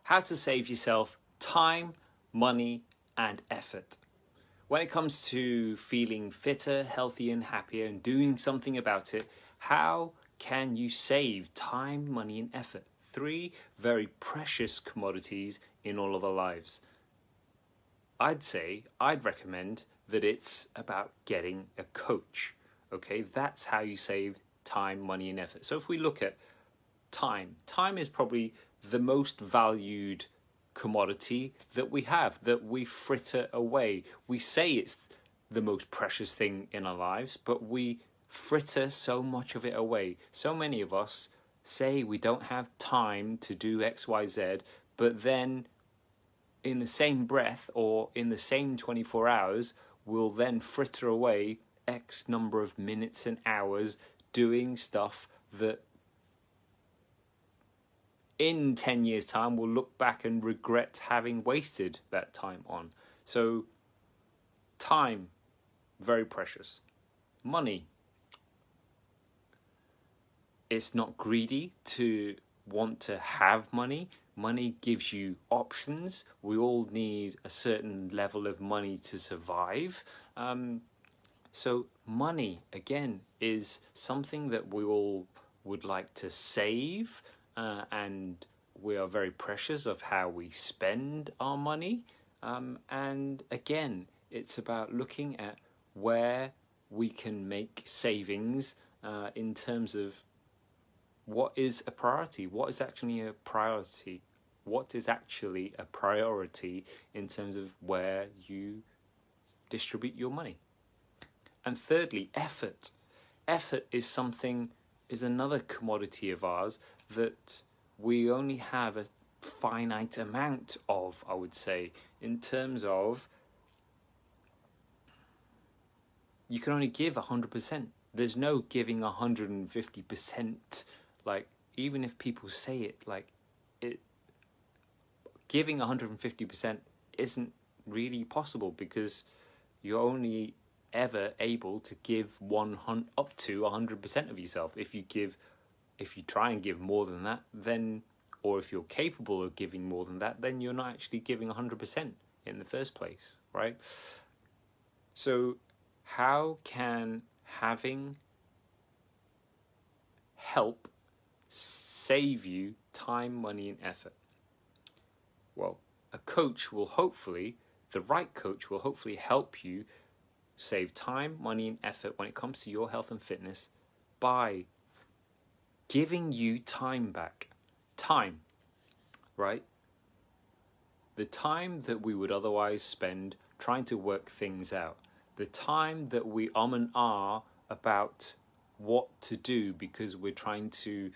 how to save yourself time, money, and effort. When it comes to feeling fitter, healthier, and happier and doing something about it, how can you save time, money, and effort? 3 very precious commodities in all of our lives. I'd recommend that it's about getting a coach. Okay, that's how you save time, money, and effort. So if we look at time is probably the most valued commodity that we have, that we fritter away. We say it's the most precious thing in our lives, but we fritter so much of it away. So many of us say we don't have time to do X, Y, Z, but then in the same breath or in the same 24 hours, we'll then fritter away X number of minutes and hours doing stuff that in 10 years' time we'll look back and regret having wasted that time on. So time, very precious. Money, it's not greedy to want to have money. Money gives you options. We all need a certain level of money to survive. So money, again, is something that we all would like to save, and we are very precious of how we spend our money. And again, it's about looking at where we can make savings in terms of what is a priority, what is actually a priority, what is actually a priority in terms of where you distribute your money. And thirdly, effort. Effort is another commodity of ours that we only have a finite amount of, I would say, in terms of you can only give 100%. There's no giving 150%. Like, even if people say it, like, giving 150% isn't really possible, because you're only ever able to give up to 100% of yourself. If you try and give more than that, then, or if you're capable of giving more than that, then you're not actually giving 100% in the first place, right? So how can having help save you time, money, and effort? Well, the right coach will hopefully help you save time, money, and effort when it comes to your health and fitness by giving you time back. Time, right? The time that we would otherwise spend trying to work things out. The time that we and ah about what to do because we're trying to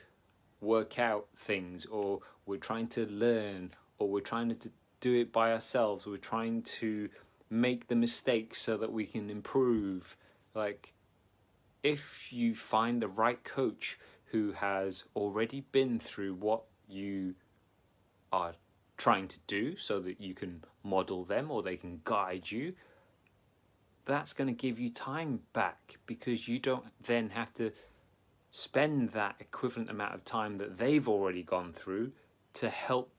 work out things, or we're trying to learn, or we're trying to do it by ourselves, or we're trying to make the mistakes so that we can improve. Like, if you find the right coach who has already been through what you are trying to do so that you can model them or they can guide you, that's going to give you time back, because you don't then have to spend that equivalent amount of time that they've already gone through to help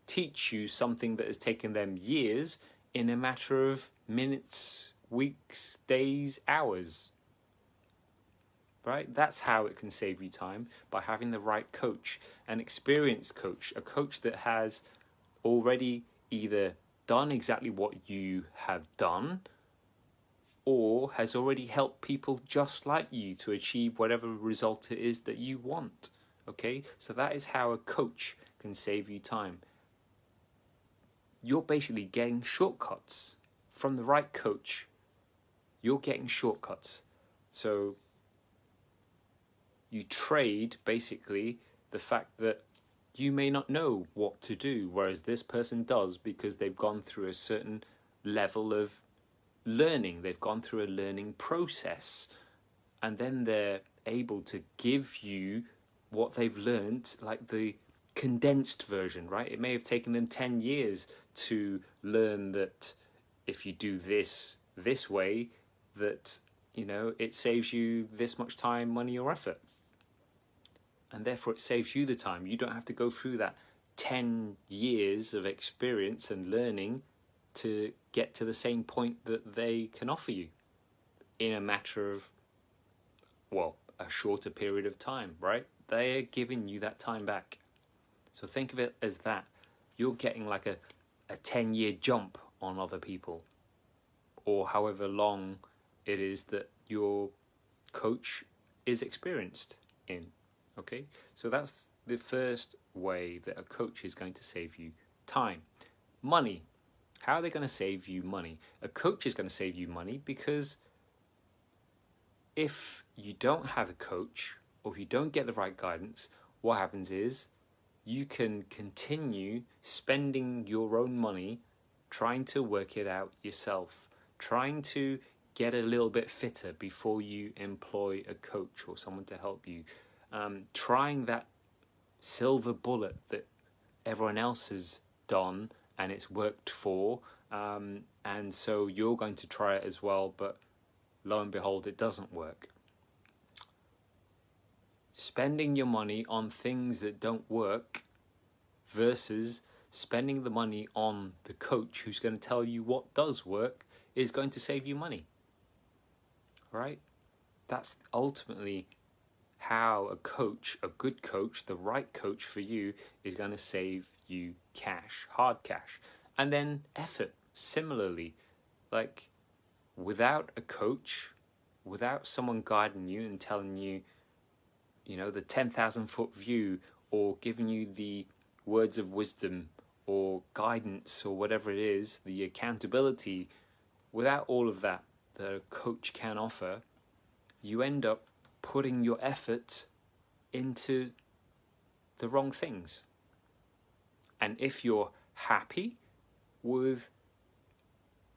teach you something that has taken them years in a matter of minutes, weeks, days, hours. Right? That's how it can save you time, by having the right coach, an experienced coach, a coach that has already either done exactly what you have done, or has already helped people just like you to achieve whatever result it is that you want. Okay? So that is how a coach can save you time. You're basically getting shortcuts from the right coach. You're getting shortcuts. So you trade basically the fact that you may not know what to do, whereas this person does, because they've gone through a certain level of learning. They've gone through a learning process, and then they're able to give you what they've learned, like the condensed version, right? It may have taken them 10 years to learn that if you do this way, that, you know, it saves you this much time, money, or effort. And therefore it saves you the time. You don't have to go through that 10 years of experience and learning to get to the same point that they can offer you in a matter of, well, a shorter period of time, right? They're giving you that time back. So think of it as that. You're getting like a 10-year jump on other people, or however long it is that your coach is experienced in. Okay, so that's the first way that a coach is going to save you time. Money. How are they going to save you money? A coach is going to save you money because if you don't have a coach, or if you don't get the right guidance, what happens is you can continue spending your own money trying to work it out yourself, trying to get a little bit fitter before you employ a coach or someone to help you, trying that silver bullet that everyone else has done and it's worked for, and so you're going to try it as well, but lo and behold, it doesn't work. Spending your money on things that don't work versus spending the money on the coach who's going to tell you what does work is going to save you money. Right? That's ultimately how a coach, a good coach, the right coach for you, is going to save you cash, hard cash. And then effort, similarly. Like, without a coach, without someone guiding you and telling you, you know, the 10,000-foot view, or giving you the words of wisdom or guidance or whatever it is, the accountability, without all of that a coach can offer, you end up putting your effort into the wrong things. And if you're happy with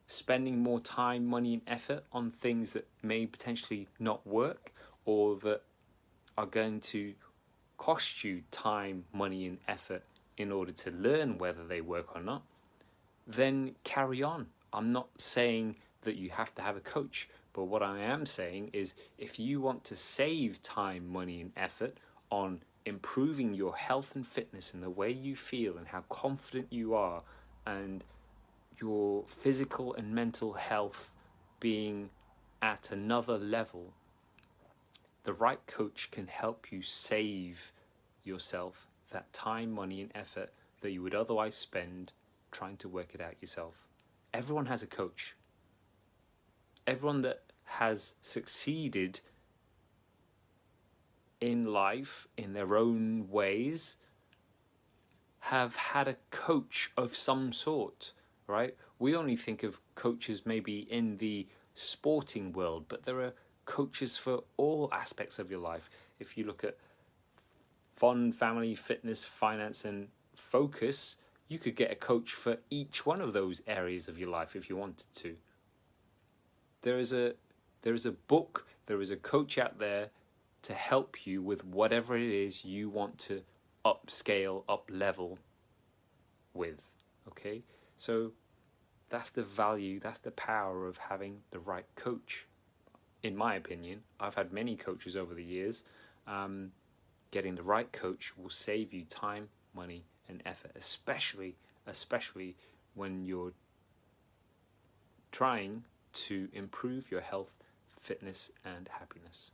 spending more time, money and effort on things that may potentially not work, or that are going to cost you time, money and effort in order to learn whether they work or not, then carry on. I'm not saying that you have to have a coach, but what I am saying is if you want to save time, money and effort on improving your health and fitness and the way you feel and how confident you are, and your physical and mental health being at another level, the right coach can help you save yourself that time, money and effort that you would otherwise spend trying to work it out yourself. Everyone has a coach. Everyone that has succeeded in life in their own ways have had a coach of some sort, right? We only think of coaches maybe in the sporting world, but there are coaches for all aspects of your life. If you look at fun, family, fitness, finance and focus, you could get a coach for each one of those areas of your life if you wanted to. There is a book, there is a coach out there to help you with whatever it is you want to upscale, up level with. Okay, so that's the value, that's the power of having the right coach. In my opinion, I've had many coaches over the years. Getting the right coach will save you time, money and effort, especially when you're trying to improve your health, fitness and happiness.